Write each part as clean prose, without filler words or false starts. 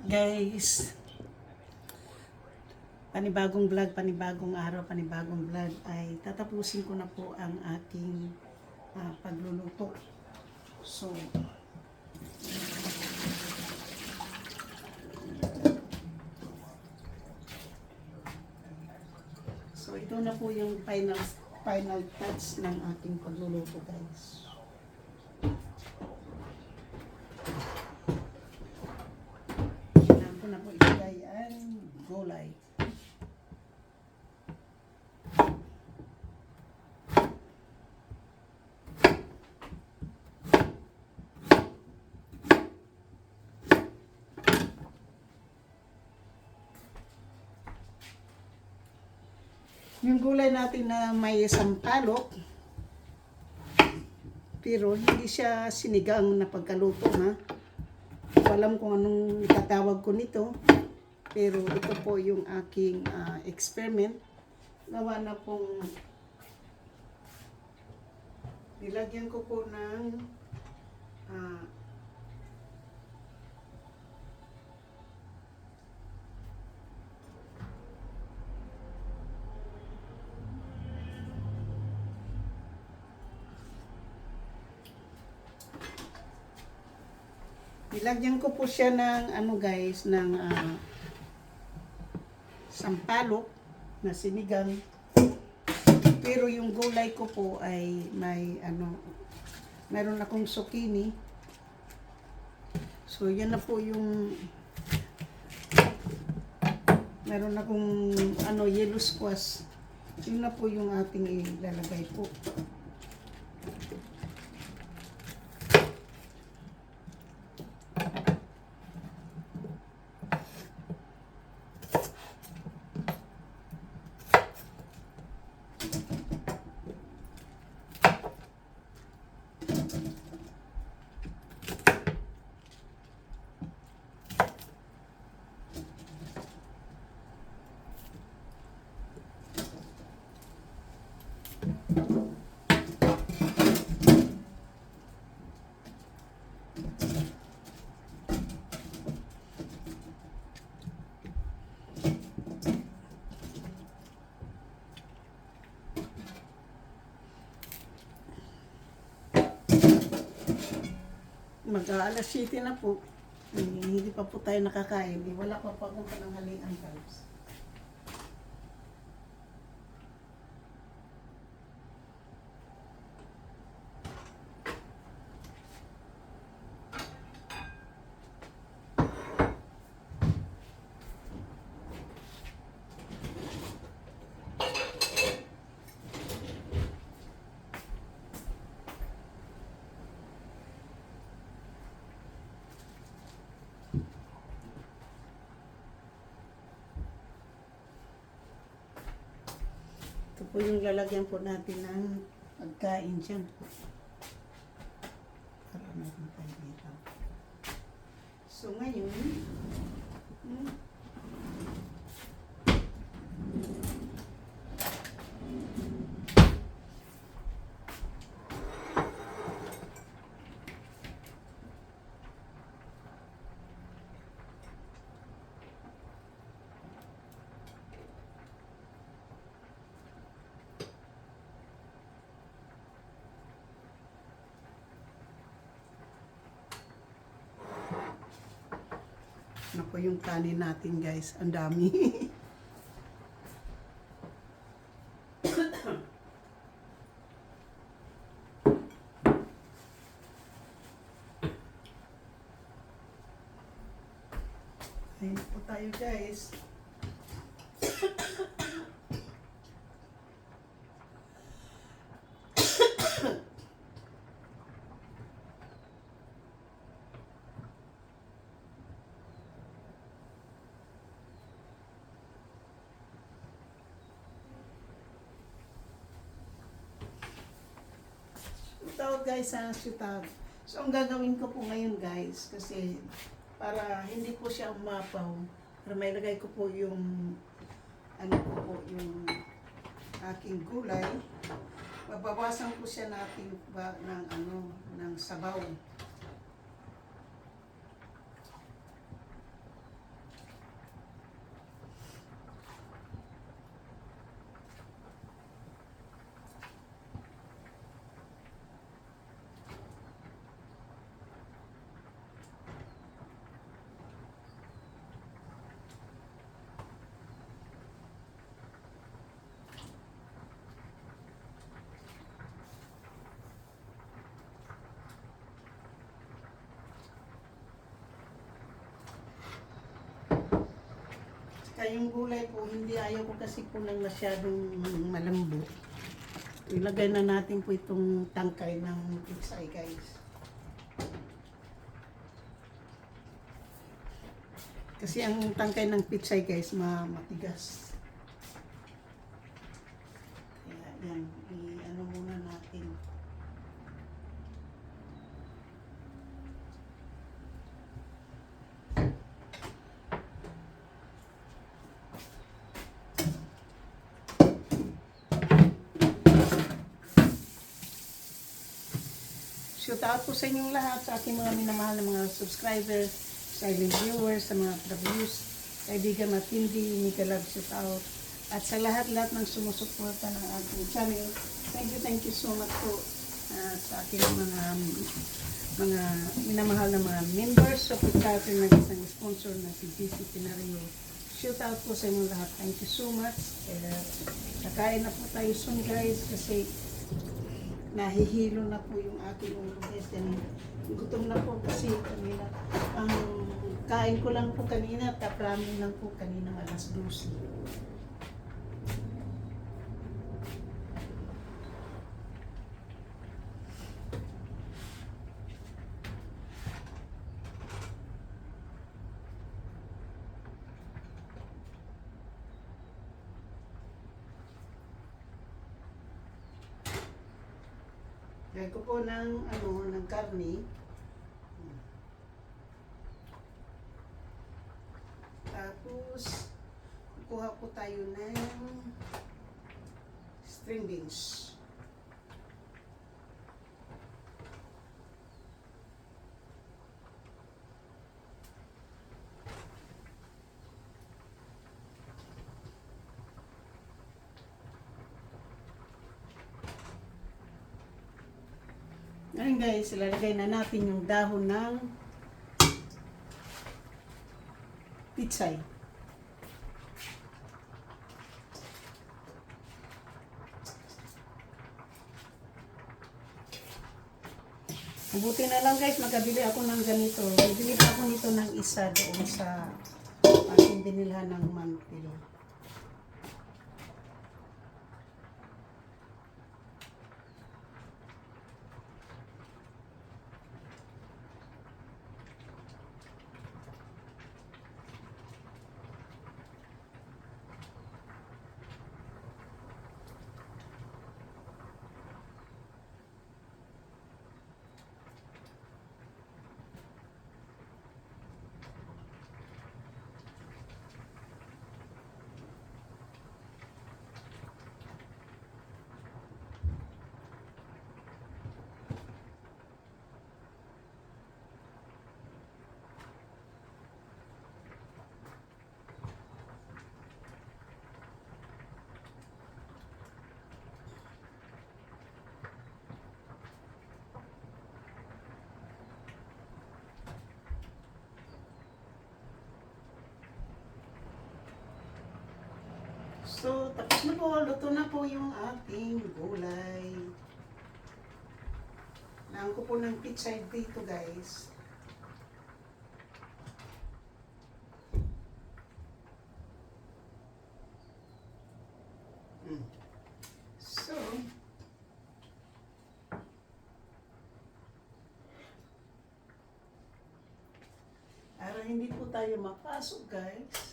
Guys, panibagong vlog, panibagong araw, panibagong vlog ay tatapusin ko na po ang aking pagluluto. So ito na po yung final touch ng aking pagluluto, guys. Kailangan ko na po ilagay ang gulay. Yung gulay natin na may sampalok, pero hindi siya sinigang na pagkaluto, ha. Hindi ko alam kung anong itatawag ko nito, pero ito po yung aking experiment. Gawa na pong nilagyan ko po ng nilagyan ko po siya ng guys, ng sampalok na sinigang. Pero yung gulay ko po ay may meron akong zucchini. So yan na po yung meron akong yellow squash. Yun na po yung ating ilalagay po. Mag-aalas 7 na po. Hindi pa po tayo nakakain. Wala pa po akong pananghalian, guys. Ito po yung lalagyan po natin ng pagkain dyan. Para natin tayo dito. So ngayon, ano po yung kanin natin, guys. Ang dami. Ayun po tayo, guys. Shoot guys, shoot out. So ang gagawin ko po ngayon, guys, kasi para hindi po siya umapaw, para may lagay ko po yung yung aking gulay. Babawasan ko siya ng sabaw. Saka yung gulay po, hindi ayaw ko kasi po ng masyadong malambot. Ilagay na natin po itong tangkay ng pitsay, guys. Kasi ang tangkay ng pitsay, guys, matigas. Kaya yan, i-ano muna natin. Shout out po sa inyong lahat, sa aking mga minamahal na mga subscribers, silent viewers, sa mga reviews, kaibigan matindi, Mika Love, shout out. At sa lahat-lahat ng sumusuporta ng ating channel, thank you so much po sa aking mga minamahal na mga members, supporter na isang sponsor na si GC Pinario. Shout out po sa inyong lahat. Thank you so much. Kakain na po tayo soon, guys, kasi nahihilo na po yung aking ulo, guys. Gutom na po kasi kanina. Ang kain ko lang po kanina, ramen lang po kanina alas 12. Gaya ko po ng karne. Tapos, kukuha po tayo ng string beans. Ngayon guys, ilalagay na natin yung dahon ng pitsay. Mabuti na lang guys, magkabili ako ng ganito. Bibili pa ako nito ng isa doon sa aking binilhan ng mantil. So, tapos na po, luto na po yung ating gulay. Naan ko po ng pitsay dito, guys. So, para hindi po tayo mapasok, guys.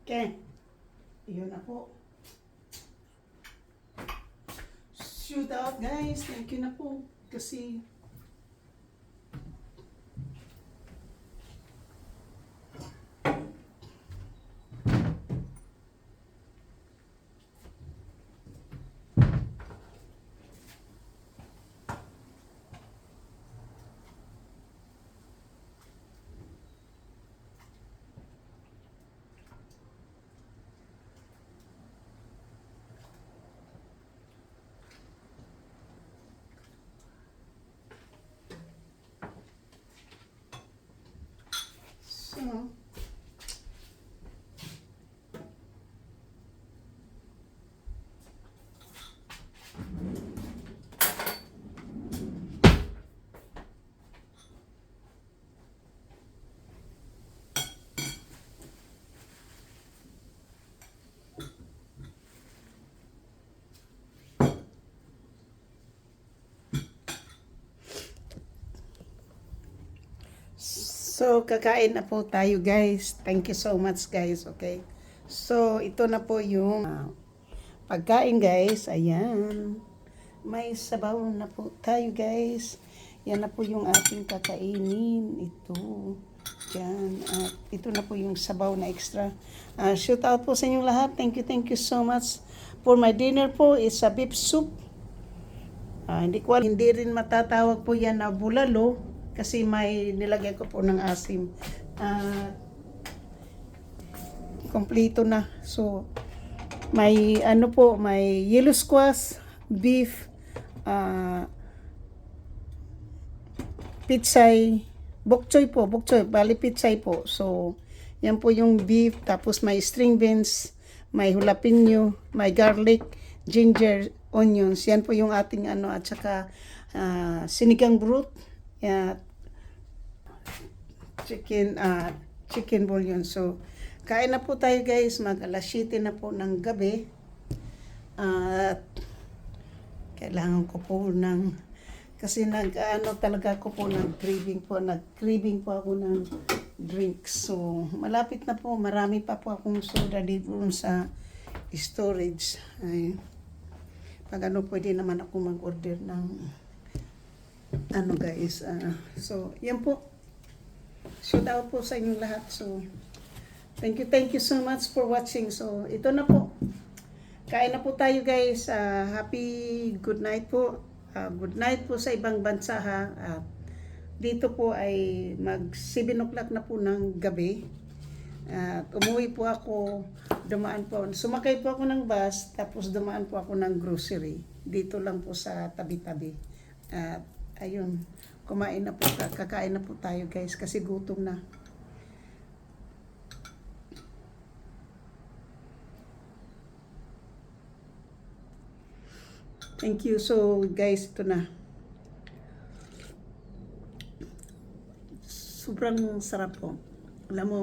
Okay. Yun na po. Shoot out guys. Thank you na po. Kasi So, kakain na po tayo guys. Thank you so much guys, okay? So, ito na po yung pagkain guys. Ayan. May sabaw na po tayo guys. Yan na po yung ating kakainin. Ito. Yan. At ito na po yung sabaw na extra. Shout out po sa inyong lahat. Thank you so much. For my dinner po is a beef soup. Hindi rin matatawag po yan na bulalo. Kasi may nilagyan ko po ng asim. Kompleto na. So, may may yellow squash, beef, pitsay, bok choy, bali pitsay po. So, yan po yung beef, tapos may string beans, may jalapeno, may garlic, ginger, onions. Yan po yung ating at saka sinigang broth. Chicken bouillon. So, kain na po tayo guys. Mag-alas 7 na po ng gabi. At kailangan ko po kasi talaga ko po nag-craving po ako ng drinks. So, malapit na po. Marami pa po akong soda dito sa storage. Pag pwede naman ako mag-order ng guys. So, yan po. Shout out po sa inyong lahat. So, thank you so much for watching. So, ito na po. Kain na po tayo guys. Happy good night po. Good night po sa ibang bansa ha. Dito po ay mag 7 o'clock na po ng gabi. Umuwi po ako. Sumakay po ako ng bus. Tapos dumaan po ako ng grocery. Dito lang po sa tabi-tabi. Ayun. Kakain na po tayo guys kasi gutom na. Thank you. So guys, ito na. Sobrang sarap po. Alam mo,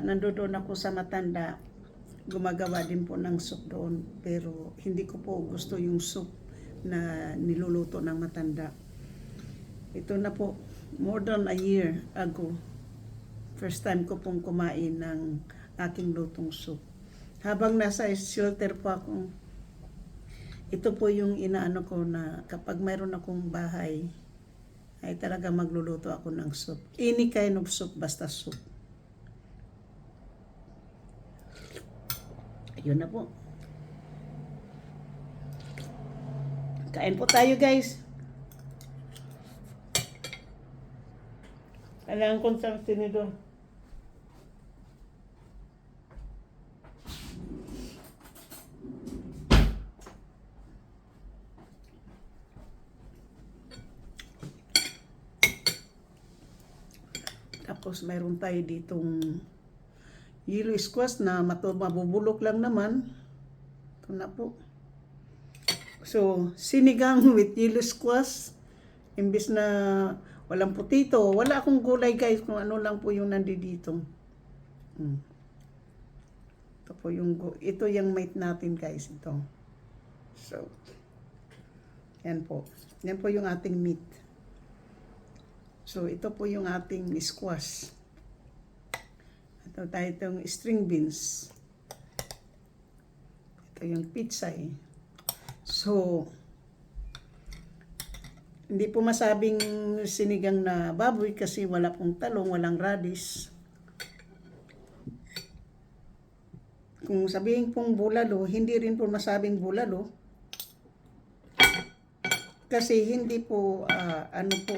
nandoon ako sa Matanda, gumagawa din po ng soup doon. Pero hindi ko po gusto yung soup na niluluto ng Matanda. Ito na po, more than a year ago, first time ko pong kumain ng aking lutong soup. Habang nasa shelter po ako, ito po yung inaano ko na kapag mayroon akong bahay, ay talaga magluluto ako ng soup. Any kind of soup, basta soup. Ayun na po. Kain po tayo guys. Kailangan kong sa tinidor. Tapos mayroon tayo ditong yellow squash na mabubulok lang naman. Ito na po. So, sinigang with yellow squash. Imbis na walang potato. Wala akong gulay guys. Kung ano lang po yung nandito. Ito yung mate natin guys. Ito. So, yan po. Yan po yung ating meat. So, ito po yung ating squash. Ito tayo itong string beans. Ito yung pitsay. So, hindi po masabing sinigang na baboy kasi wala pong talong, walang radish. Kung sabihin pong bulalo, hindi rin po masabing bulalo. Kasi hindi po,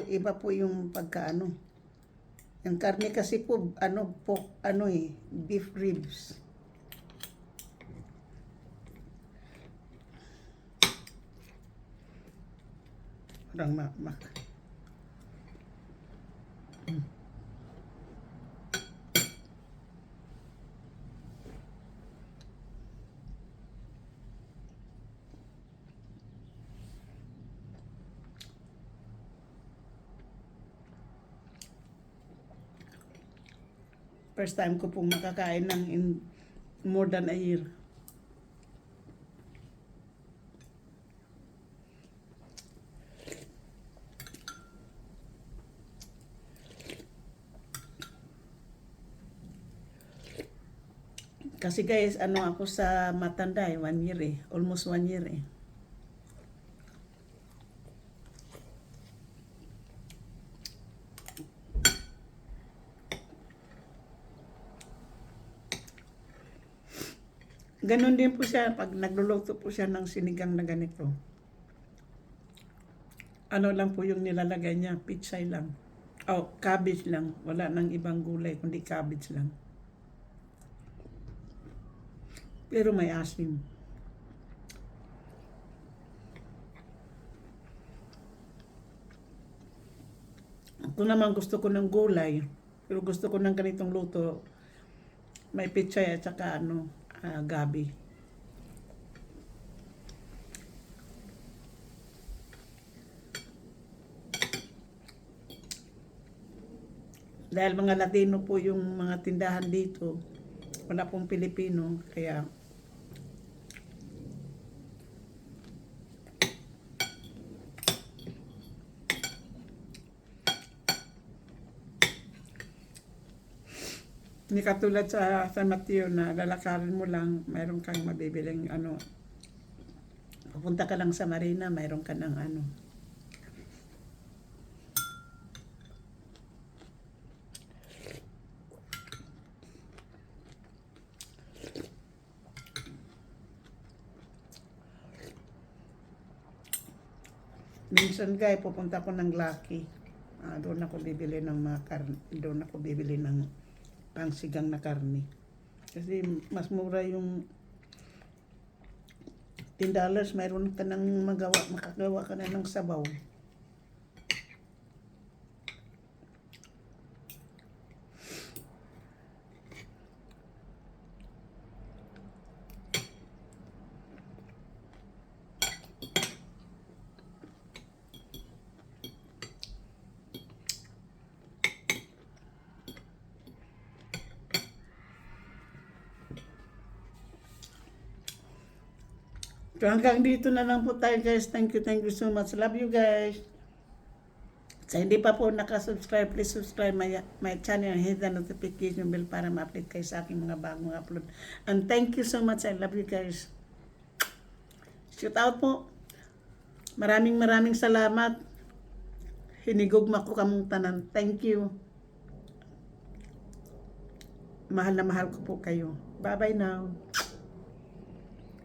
iba po yung pagkaano. Yung karne kasi po, beef ribs. Parang first time ko pong makakain ng in more than a year. Kasi guys, ano ako sa matanda 1 year Almost 1 year Ganon din po siya pag nagluluto po siya ng sinigang na ganito. Ano lang po yung nilalagay niya, pitsay lang. Oh, cabbage lang. Wala nang ibang gulay, kundi cabbage lang. Pero may asim. Ako naman gusto ko ng gulay. Pero gusto ko ng ganitong luto. May pitsay at saka gabi. Dahil mga Latino po yung mga tindahan dito, wala pong Pilipino, kaya hindi katulad sa San Mateo na lalakarin mo lang, mayroon kang mabibiling pupunta ka lang sa Marina, mayroon ka ng minsan guys, pupunta ko ng Lucky. Doon ako bibili ng mga karne. Doon ako bibili ng pangsigang na karne. Kasi mas mura yung $10, mayroon ka nang makagawa ka na ng sabaw. So hanggang dito na lang po tayo guys. Thank you so much. Love you guys. Sa hindi pa po nakasubscribe, please subscribe my channel and hit the notification bell para ma-update kayo sa aking mga bagong upload. And thank you so much. I love you guys. Shout out po. Maraming salamat. Hinigugma ko kamong tanan. Thank you. Mahal na mahal ko po kayo. Bye-bye now.